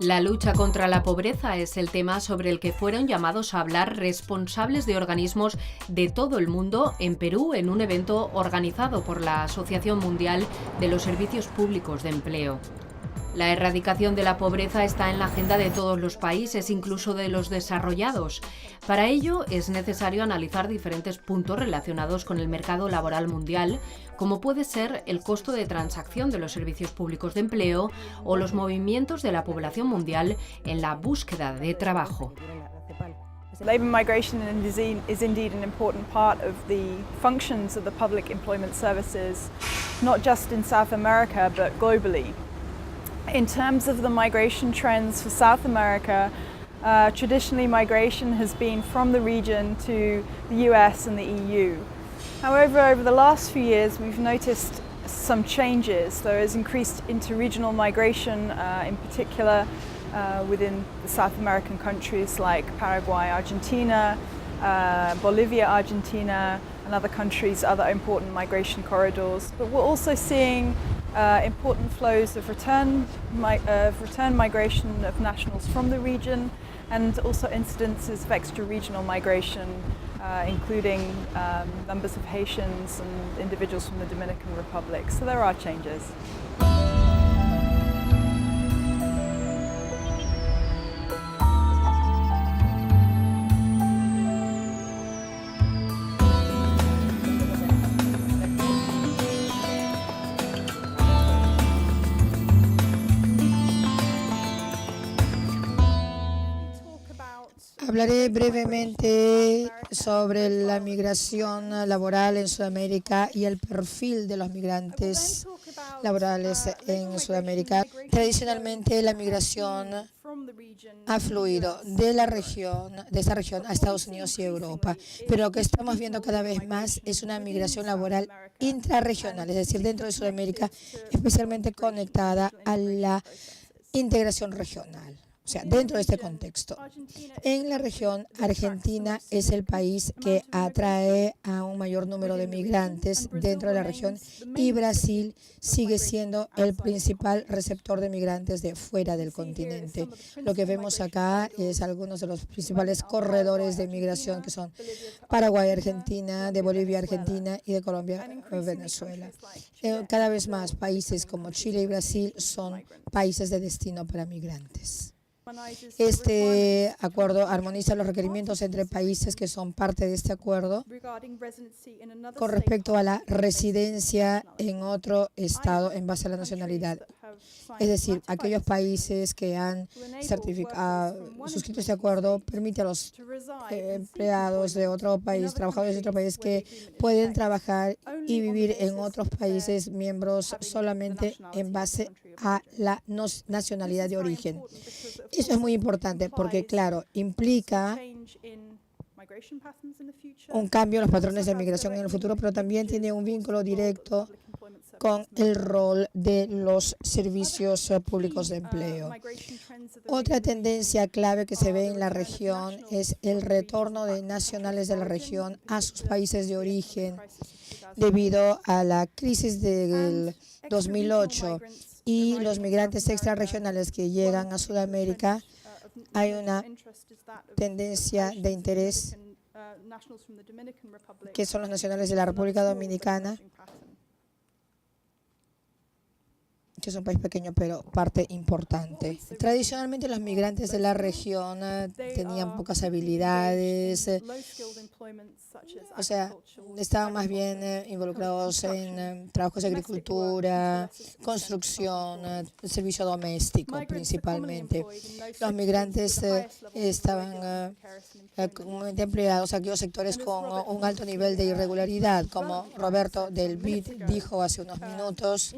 La lucha contra la pobreza es el tema sobre el que fueron llamados a hablar responsables de organismos de todo el mundo en Perú en un evento organizado por la Asociación Mundial de los Servicios Públicos de Empleo. La erradicación de la pobreza está en la agenda de todos los países, incluso de los desarrollados. Para ello, es necesario analizar diferentes puntos relacionados con el mercado laboral mundial, como puede ser el costo de transacción de los servicios públicos de empleo o los movimientos de la población mundial en la búsqueda de trabajo. Labour migration is indeed an important part of the functions of the public employment services, not just in South America, but globally. In terms of the migration trends for South America, traditionally migration has been from the region to the US and the EU. However, over the last few years, we've noticed some changes. There is increased interregional migration, in particular within the South American countries like Paraguay, Argentina, Bolivia, Argentina, and other countries, other important migration corridors. But we're also seeing important flows of return migration of nationals from the region, and also incidences of extra-regional migration, including numbers of Haitians and individuals from the Dominican Republic. So there are changes. Hablaré brevemente sobre la migración laboral en Sudamérica y el perfil de los migrantes laborales en Sudamérica. Tradicionalmente, la migración ha fluido de esta región a Estados Unidos y Europa, pero lo que estamos viendo cada vez más es una migración laboral intrarregional, es decir, dentro de Sudamérica, especialmente conectada a la integración regional. O sea, dentro de este contexto, en la región, Argentina es el país que atrae a un mayor número de migrantes dentro de la región y Brasil sigue siendo el principal receptor de migrantes de fuera del continente. Lo que vemos acá es algunos de los principales corredores de migración que son Paraguay, Argentina, de Bolivia, Argentina y de Colombia, Venezuela. Cada vez más países como Chile y Brasil son países de destino para migrantes. Este acuerdo armoniza los requerimientos entre países que son parte de este acuerdo con respecto a la residencia en otro estado en base a la nacionalidad. Es decir, aquellos países que han suscrito este acuerdo permite a los empleados de otro país, trabajadores de otro país, que pueden trabajar y vivir en otros países miembros solamente en base a la nacionalidad de origen. Eso es muy importante porque, claro, implica un cambio en los patrones de migración en el futuro, pero también tiene un vínculo directo con el rol de los servicios públicos de empleo. Otra tendencia clave que se ve en la región es el retorno de nacionales de la región a sus países de origen debido a la crisis del 2008 y los migrantes extrarregionales que llegan a Sudamérica. Hay una tendencia de interés que son los nacionales de la República Dominicana, que es un país pequeño pero parte importante. Tradicionalmente los migrantes de la región tenían pocas habilidades, o sea, estaban más bien involucrados en trabajos de agricultura, construcción, servicio doméstico principalmente. Los migrantes estaban comúnmente empleados en aquellos sectores con un alto nivel de irregularidad, como Roberto Del Bid dijo hace unos minutos.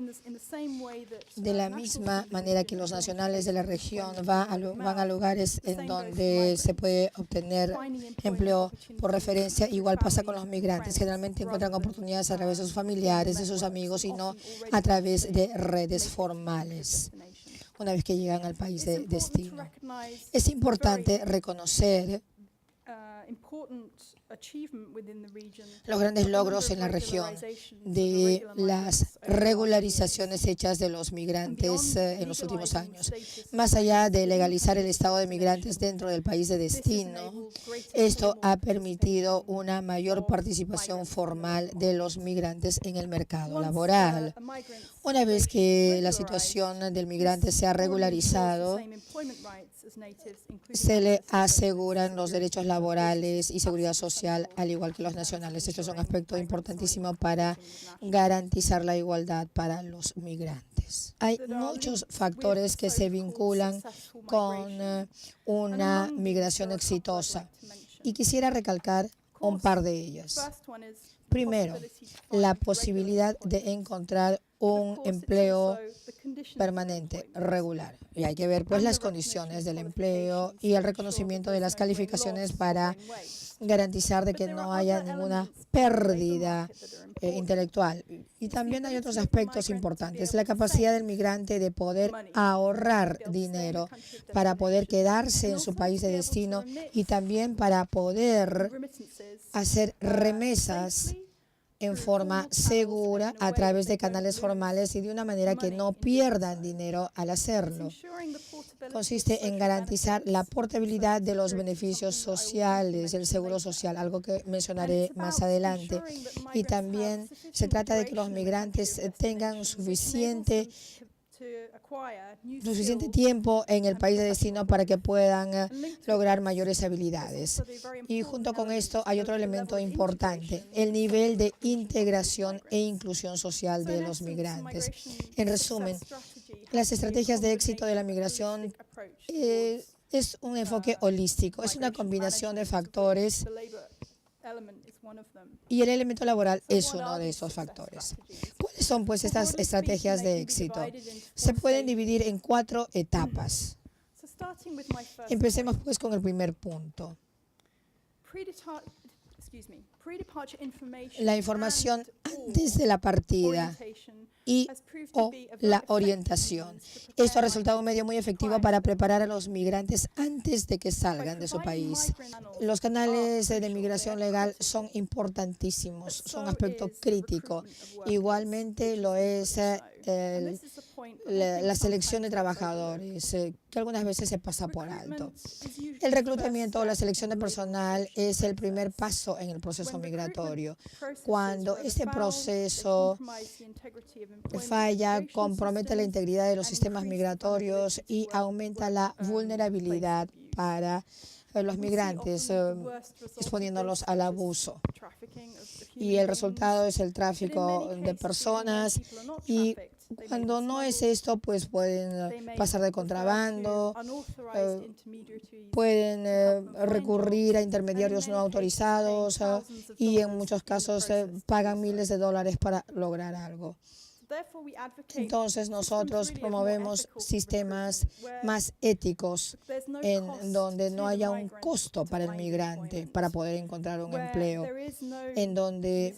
De la misma manera que los nacionales de la región van a lugares en donde se puede obtener empleo por referencia, igual pasa con los migrantes. Generalmente encuentran oportunidades a través de sus familiares, de sus amigos y no a través de redes formales una vez que llegan al país de destino. Es importante reconocer los grandes logros en la región de las regularizaciones hechas de los migrantes en los últimos años. Más allá de legalizar el estado de migrantes dentro del país de destino, esto ha permitido una mayor participación formal de los migrantes en el mercado laboral. Una vez que la situación del migrante se ha regularizado, se le aseguran los derechos laborales y seguridad social, al igual que los nacionales. Esto es un aspecto importantísimo para garantizar la igualdad para los migrantes. Hay muchos factores que se vinculan con una migración exitosa y quisiera recalcar un par de ellas. Primero, la posibilidad de encontrar un empleo permanente, regular. Y hay que ver pues las condiciones del empleo y el reconocimiento de las calificaciones para garantizar de que no haya ninguna pérdida intelectual. Y también hay otros aspectos importantes. La capacidad del migrante de poder ahorrar dinero para poder quedarse en su país de destino y también para poder hacer remesas en forma segura a través de canales formales y de una manera que no pierdan dinero al hacerlo. Consiste en garantizar la portabilidad de los beneficios sociales, el seguro social, algo que mencionaré más adelante. Y también se trata de que los migrantes tengan suficiente tiempo en el país de destino para que puedan lograr mayores habilidades. Y junto con esto hay otro elemento importante, el nivel de integración e inclusión social de los migrantes. En resumen, las estrategias de éxito de la migración es un enfoque holístico, es una combinación de factores y el elemento laboral es uno de esos factores. ¿Cuáles son pues estas estrategias de éxito? Se pueden dividir en 4 etapas. Empecemos pues con el primer punto. La información antes de la partida y o la orientación. Esto ha resultado un medio muy efectivo para preparar a los migrantes antes de que salgan de su país. Los canales de migración legal son importantísimos, son un aspecto crítico. Igualmente lo es la selección de trabajadores, que algunas veces se pasa por alto. El reclutamiento o la selección de personal es el primer paso en el proceso migratorio. Cuando este proceso falla, compromete la integridad de los sistemas migratorios y aumenta la vulnerabilidad para los migrantes, exponiéndolos al abuso. Y el resultado es el tráfico de personas y cuando no es esto, pues pueden pasar de contrabando, pueden recurrir a intermediarios no autorizados y en muchos casos pagan miles de dólares para lograr algo. Entonces nosotros promovemos sistemas más éticos en donde no haya un costo para el migrante para poder encontrar un empleo, en donde,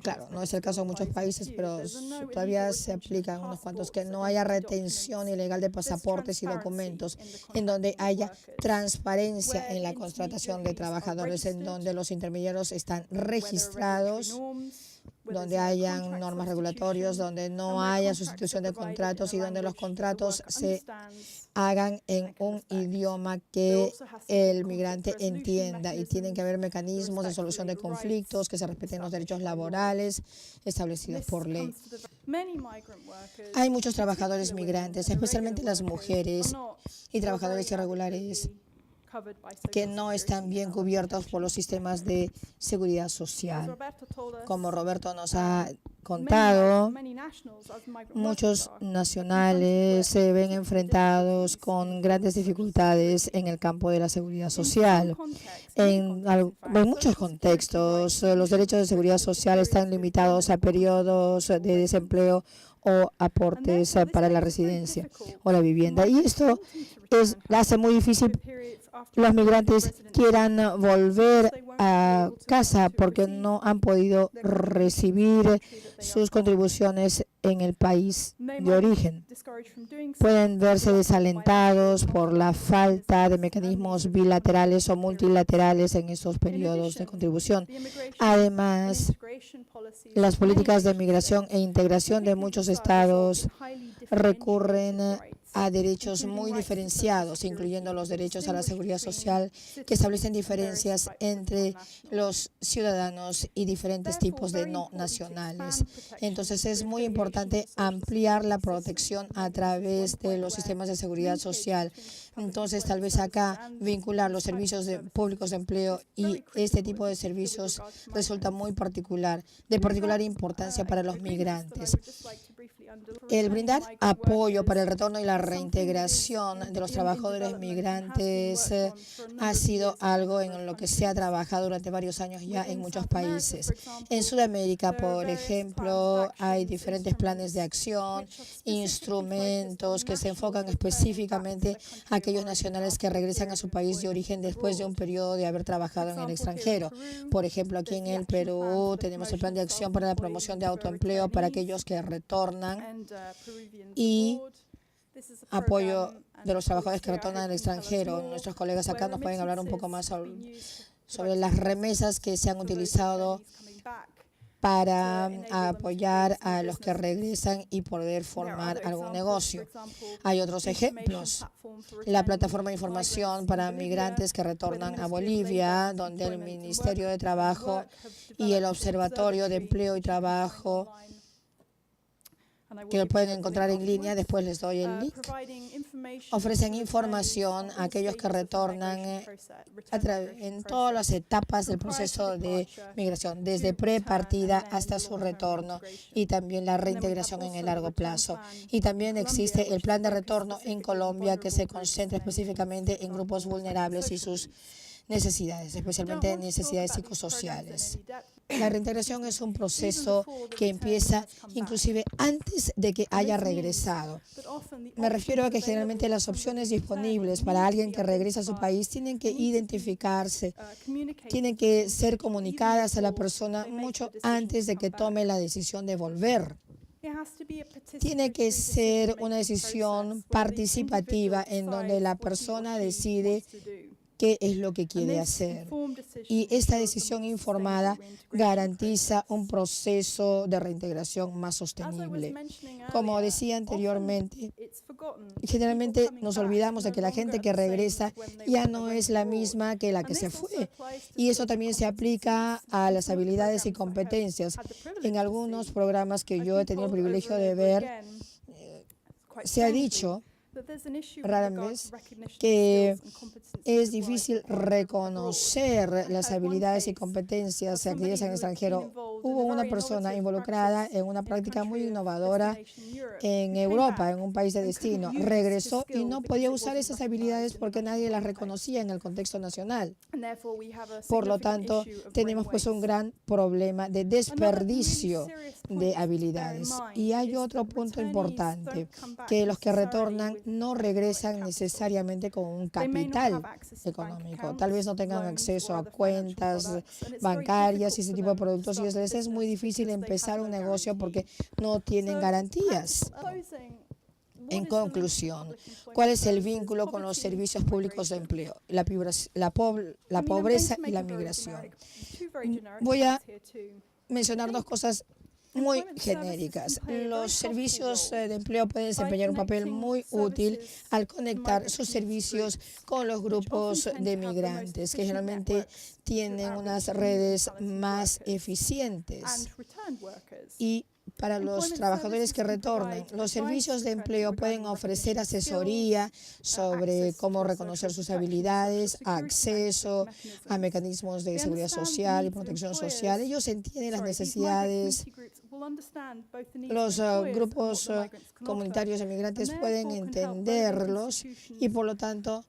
claro, no es el caso en muchos países, pero todavía se aplican unos cuantos, que no haya retención ilegal de pasaportes y documentos, en donde haya transparencia en la contratación de trabajadores, en donde los intermediarios están registrados, donde hayan normas regulatorias, donde no haya sustitución de contratos y donde los contratos se hagan en un idioma que el migrante entienda, y tienen que haber mecanismos de solución de conflictos, que se respeten los derechos laborales establecidos por ley. Hay muchos trabajadores migrantes, especialmente las mujeres y trabajadores irregulares, que no están bien cubiertos por los sistemas de seguridad social. Como Roberto nos ha contado, muchos nacionales se ven enfrentados con grandes dificultades en el campo de la seguridad social. En muchos contextos, los derechos de seguridad social están limitados a periodos de desempleo o aportes para la residencia o la vivienda. Y esto hace muy difícil los migrantes quieran volver a casa porque no han podido recibir sus contribuciones en el país de origen. Pueden verse desalentados por la falta de mecanismos bilaterales o multilaterales en estos periodos de contribución. Además, las políticas de migración e integración de muchos estados recurren a derechos muy diferenciados, incluyendo los derechos a la seguridad social, que establecen diferencias entre los ciudadanos y diferentes tipos de no nacionales. Entonces, es muy importante ampliar la protección a través de los sistemas de seguridad social. Entonces, tal vez acá vincular los servicios públicos de empleo y este tipo de servicios resulta muy de particular importancia para los migrantes. El brindar apoyo para el retorno y la reintegración de los trabajadores migrantes ha sido algo en lo que se ha trabajado durante varios años ya en muchos países. En Sudamérica, por ejemplo, hay diferentes planes de acción, instrumentos que se enfocan específicamente a aquellos nacionales que regresan a su país de origen después de un periodo de haber trabajado en el extranjero. Por ejemplo, aquí en el Perú tenemos el plan de acción para la promoción de autoempleo para aquellos que retornan y apoyo de los trabajadores que retornan al extranjero. Nuestros colegas acá nos pueden hablar un poco más sobre las remesas que se han utilizado para apoyar a los que regresan y poder formar algún negocio. Hay otros ejemplos. La plataforma de información para migrantes que retornan a Bolivia, donde el Ministerio de Trabajo y el Observatorio de Empleo y Trabajo, que lo pueden encontrar en línea, después les doy el link, ofrecen información a aquellos que retornan en todas las etapas del proceso de migración, desde prepartida hasta su retorno, y también la reintegración en el largo plazo. Y también existe el plan de retorno en Colombia, que se concentra específicamente en grupos vulnerables y sus necesidades, especialmente necesidades psicosociales. La reintegración es un proceso que empieza inclusive antes de que haya regresado. Me refiero a que generalmente las opciones disponibles para alguien que regresa a su país tienen que identificarse, tienen que ser comunicadas a la persona mucho antes de que tome la decisión de volver. Tiene que ser una decisión participativa en donde la persona decide qué es lo que quiere hacer. Y esta decisión informada garantiza un proceso de reintegración más sostenible. Como decía anteriormente, generalmente nos olvidamos de que la gente que regresa ya no es la misma que la que se fue. Y eso también se aplica a las habilidades y competencias. En algunos programas que yo he tenido el privilegio de ver, se ha dicho rara vez que es difícil reconocer las habilidades y competencias adquiridas en el extranjero. Hubo una persona involucrada en una práctica muy innovadora en Europa, en un país de destino. Regresó y no podía usar esas habilidades porque nadie las reconocía en el contexto nacional. Por lo tanto, tenemos pues un gran problema de desperdicio de habilidades. Y hay otro punto importante, que los que retornan no regresan necesariamente con un capital económico. Tal vez no tengan acceso a cuentas bancarias y ese tipo de productos, y les es muy difícil empezar un negocio porque no tienen garantías. En conclusión, ¿cuál es el vínculo con los servicios públicos de empleo, la pobreza y la migración? Voy a mencionar dos cosas muy genéricas. Los servicios de empleo pueden desempeñar un papel muy útil al conectar sus servicios con los grupos de migrantes, que generalmente tienen unas redes más eficientes. Y para los trabajadores que retornan, los servicios de empleo pueden ofrecer asesoría sobre cómo reconocer sus habilidades, acceso a mecanismos de seguridad social y protección social. Ellos entienden las necesidades. Los grupos comunitarios de migrantes pueden entenderlos y, por lo tanto,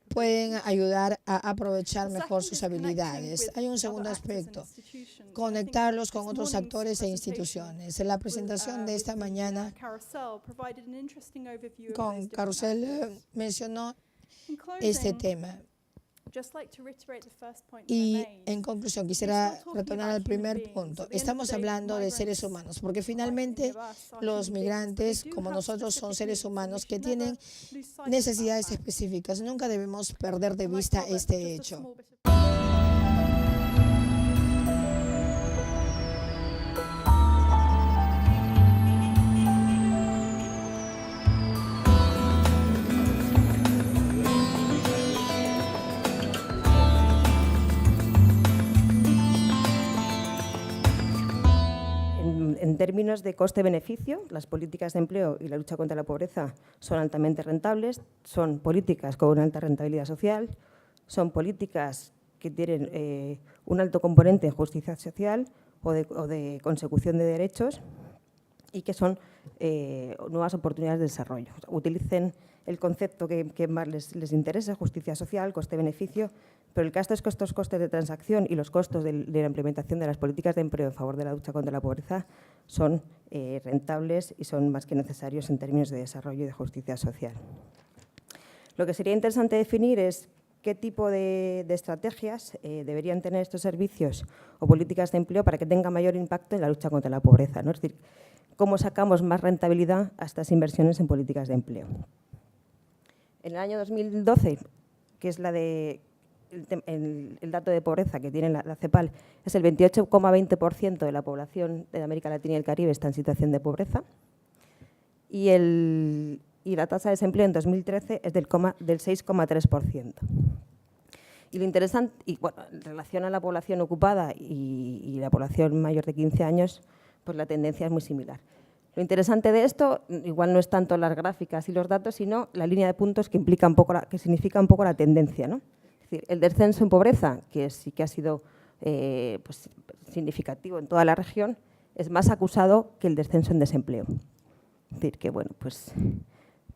pueden ayudar a aprovechar mejor sus habilidades. Hay un segundo aspecto, conectarlos con otros actores e instituciones. En la presentación de esta mañana, con Carusel mencionó este tema. Y en conclusión, quisiera retornar al primer punto. Estamos hablando de seres humanos, porque finalmente los migrantes, como nosotros, son seres humanos que tienen necesidades específicas. Nunca debemos perder de vista este hecho. En términos de coste-beneficio, las políticas de empleo y la lucha contra la pobreza son altamente rentables, son políticas con una alta rentabilidad social, son políticas que tienen un alto componente en justicia social o de consecución de derechos y que son nuevas oportunidades de desarrollo. Utilicen el concepto que más les interesa, justicia social, coste-beneficio, pero el caso es que estos costes de transacción y los costos de la implementación de las políticas de empleo en favor de la lucha contra la pobreza son rentables y son más que necesarios en términos de desarrollo y de justicia social. Lo que sería interesante definir es qué tipo de estrategias deberían tener estos servicios o políticas de empleo para que tengan mayor impacto en la lucha contra la pobreza, ¿no? Es decir, cómo sacamos más rentabilidad a estas inversiones en políticas de empleo. En el año 2012, que es el dato de pobreza que tiene la CEPAL, es el 28,20% de la población de América Latina y el Caribe está en situación de pobreza y la tasa de desempleo en 2013 es del 6,3%. Y lo interesante, en relación a la población ocupada y la población mayor de 15 años, pues la tendencia es muy similar. Lo interesante de esto, igual no es tanto las gráficas y los datos, sino la línea de puntos que significa un poco la tendencia, ¿no? Es decir, el descenso en pobreza, que sí que ha sido pues, significativo en toda la región, es más acusado que el descenso en desempleo. Es decir, que bueno, pues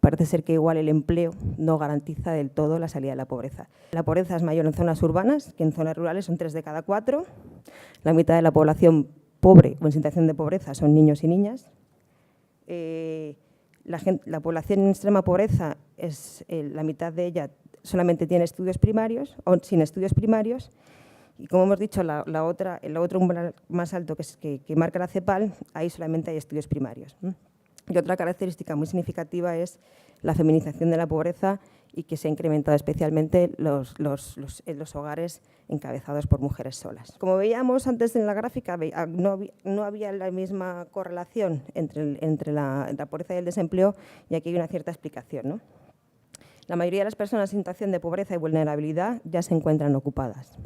parece ser que igual el empleo no garantiza del todo la salida de la pobreza. La pobreza es mayor en zonas urbanas que en zonas rurales, son 3 de cada 4. La mitad de la población pobre o en situación de pobreza son niños y niñas. La población en extrema pobreza, la mitad de ella solamente tiene estudios primarios o sin estudios primarios. Y como hemos dicho, el otro umbral más alto que marca la CEPAL, ahí solamente hay estudios primarios. Y otra característica muy significativa es la feminización de la pobreza y que se ha incrementado especialmente en los hogares encabezados por mujeres solas. Como veíamos antes en la gráfica, no había la misma correlación entre la pobreza y el desempleo, y aquí hay una cierta explicación, ¿no? La mayoría de las personas en situación de pobreza y vulnerabilidad ya se encuentran ocupadas.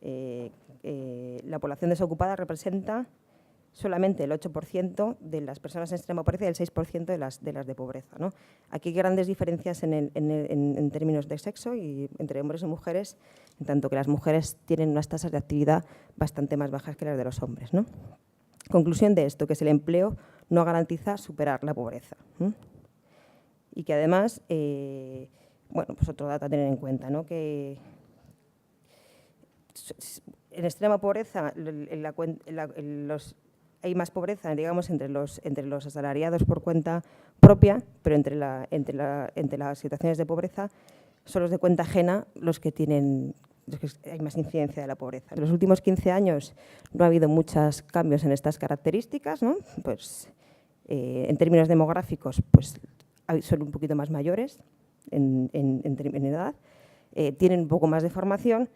La población desocupada representa solamente el 8% de las personas en extrema pobreza y el 6% de las de pobreza, ¿no? Aquí hay grandes diferencias en términos de sexo y entre hombres y mujeres, en tanto que las mujeres tienen unas tasas de actividad bastante más bajas que las de los hombres, ¿no? Conclusión de esto, que es el empleo no garantiza superar la pobreza. Y que además, bueno, pues otro dato a tener en cuenta, ¿no? Que en extrema pobreza hay más pobreza, digamos, entre los asalariados por cuenta propia, pero entre las situaciones de pobreza son los de cuenta ajena los que hay más incidencia de la pobreza. En los últimos 15 años no ha habido muchos cambios en estas características, ¿no? Pues, en términos demográficos, pues, son un poquito más mayores en edad, tienen un poco más de formación,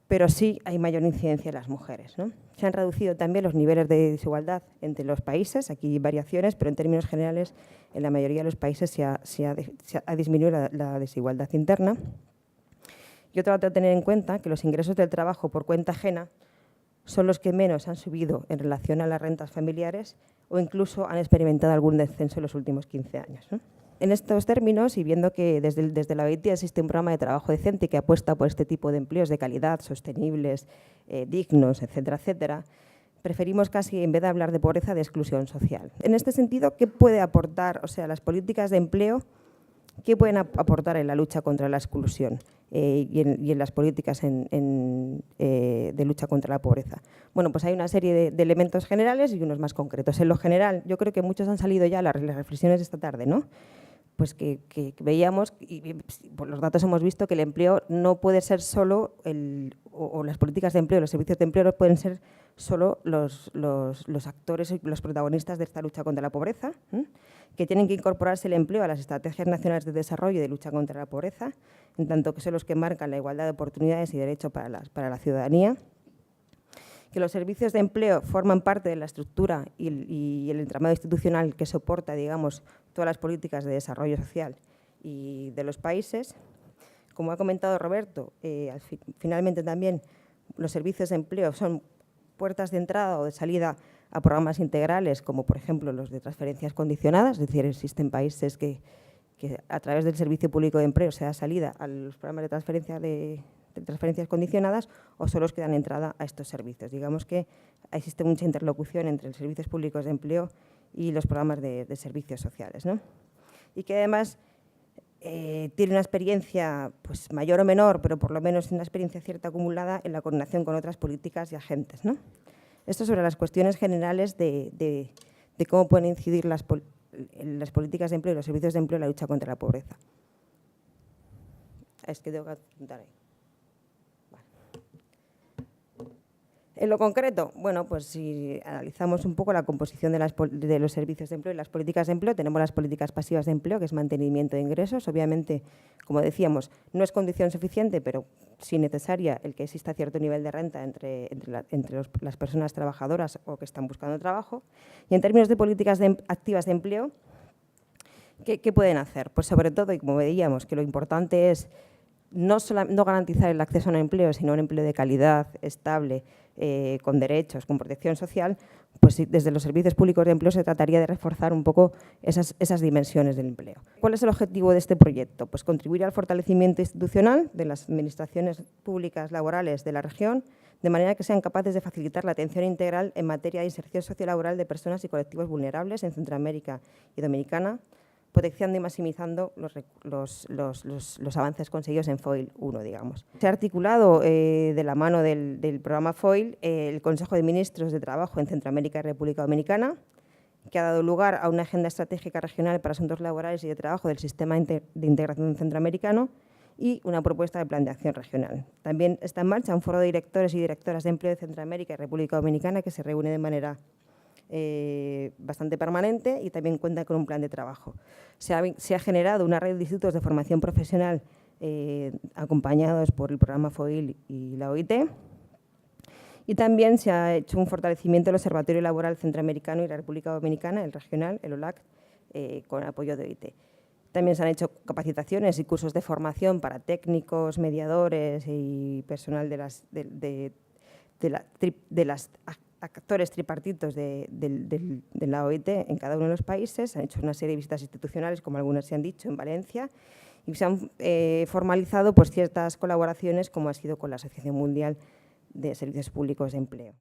pero sí hay mayor incidencia en las mujeres, ¿no? Se han reducido también los niveles de desigualdad entre los países, aquí hay variaciones, pero en términos generales en la mayoría de los países se ha disminuido la desigualdad interna. Y otro dato a tener en cuenta, que los ingresos del trabajo por cuenta ajena son los que menos han subido en relación a las rentas familiares o incluso han experimentado algún descenso en los últimos 15 años, ¿no? En estos términos, y viendo que desde la OIT existe un programa de trabajo decente que apuesta por este tipo de empleos de calidad, sostenibles, dignos, etcétera, etcétera, preferimos casi, en vez de hablar de pobreza, de exclusión social. En este sentido, ¿qué puede aportar, o sea, las políticas de empleo, qué pueden aportar en la lucha contra la exclusión y en las políticas de lucha contra la pobreza? Bueno, pues hay una serie de elementos generales y unos más concretos. En lo general, yo creo que muchos han salido ya las reflexiones de esta tarde, ¿no? pues que veíamos, y por los datos hemos visto que el empleo no puede ser solo, o las políticas de empleo, los servicios de empleo no pueden ser solo los actores y los protagonistas de esta lucha contra la pobreza, que tienen que incorporarse el empleo a las estrategias nacionales de desarrollo y de lucha contra la pobreza, en tanto que son los que marcan la igualdad de oportunidades y derechos para la ciudadanía, que los servicios de empleo forman parte de la estructura y el entramado institucional que soporta, digamos, todas las políticas de desarrollo social y de los países. Como ha comentado Roberto, finalmente también los servicios de empleo son puertas de entrada o de salida a programas integrales, como por ejemplo los de transferencias condicionadas, es decir, existen países que a través del Servicio Público de Empleo se da salida a los programas de transferencias condicionadas, o solo los que dan entrada a estos servicios. Digamos que existe mucha interlocución entre los servicios públicos de empleo y los programas de servicios sociales, ¿no? Y que además tiene una experiencia pues, mayor o menor, pero por lo menos una experiencia cierta acumulada en la coordinación con otras políticas y agentes, ¿no? Esto sobre las cuestiones generales de cómo pueden incidir las políticas de empleo y los servicios de empleo en la lucha contra la pobreza. Es que tengo que apuntar ahí. En lo concreto, bueno, pues si analizamos un poco la composición de los servicios de empleo y las políticas de empleo, tenemos las políticas pasivas de empleo, que es mantenimiento de ingresos. Obviamente, como decíamos, no es condición suficiente, pero sí necesaria el que exista cierto nivel de renta entre las personas trabajadoras o que están buscando trabajo. Y en términos de políticas activas de empleo, ¿qué pueden hacer? Pues sobre todo, y como veíamos, que lo importante es no garantizar el acceso a un empleo, sino un empleo de calidad, estable, con derechos, con protección social, pues desde los servicios públicos de empleo se trataría de reforzar un poco esas dimensiones del empleo. ¿Cuál es el objetivo de este proyecto? Pues contribuir al fortalecimiento institucional de las administraciones públicas laborales de la región, de manera que sean capaces de facilitar la atención integral en materia de inserción sociolaboral de personas y colectivos vulnerables en Centroamérica y Dominicana, potenciando y maximizando los avances conseguidos en FOIL 1, digamos. Se ha articulado de la mano del programa FOIL el Consejo de Ministros de Trabajo en Centroamérica y República Dominicana, que ha dado lugar a una agenda estratégica regional para asuntos laborales y de trabajo del Sistema de Integración Centroamericano y una propuesta de plan de acción regional. También está en marcha un foro de directores y directoras de empleo de Centroamérica y República Dominicana que se reúne de manera bastante permanente y también cuenta con un plan de trabajo. Se ha generado una red de institutos de formación profesional acompañados por el programa FOIL y la OIT, y también se ha hecho un fortalecimiento del Observatorio Laboral Centroamericano y la República Dominicana, el regional, el OLAC, con apoyo de OIT. También se han hecho capacitaciones y cursos de formación para técnicos, mediadores y personal de las actores tripartitos de la OIT en cada uno de los países. Se han hecho una serie de visitas institucionales, como algunas se han dicho, en Valencia, y se han formalizado pues, ciertas colaboraciones, como ha sido con la Asociación Mundial de Servicios Públicos de Empleo.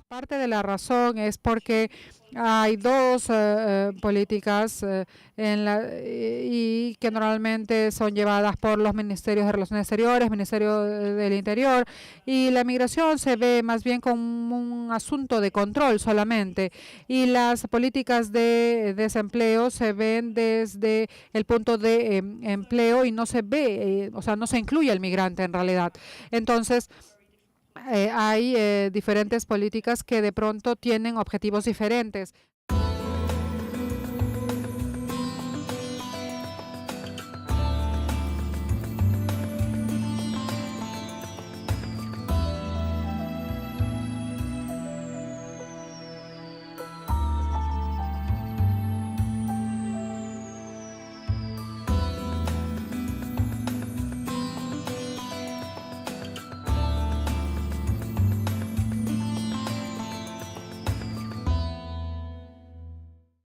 Parte de la razón es porque hay dos políticas y que normalmente son llevadas por los ministerios de Relaciones Exteriores, Ministerio del Interior, y la migración se ve más bien como un asunto de control solamente, y las políticas de desempleo se ven desde el punto de empleo y no se ve, o sea, no se incluye al migrante en realidad. Entonces, hay diferentes políticas que de pronto tienen objetivos diferentes.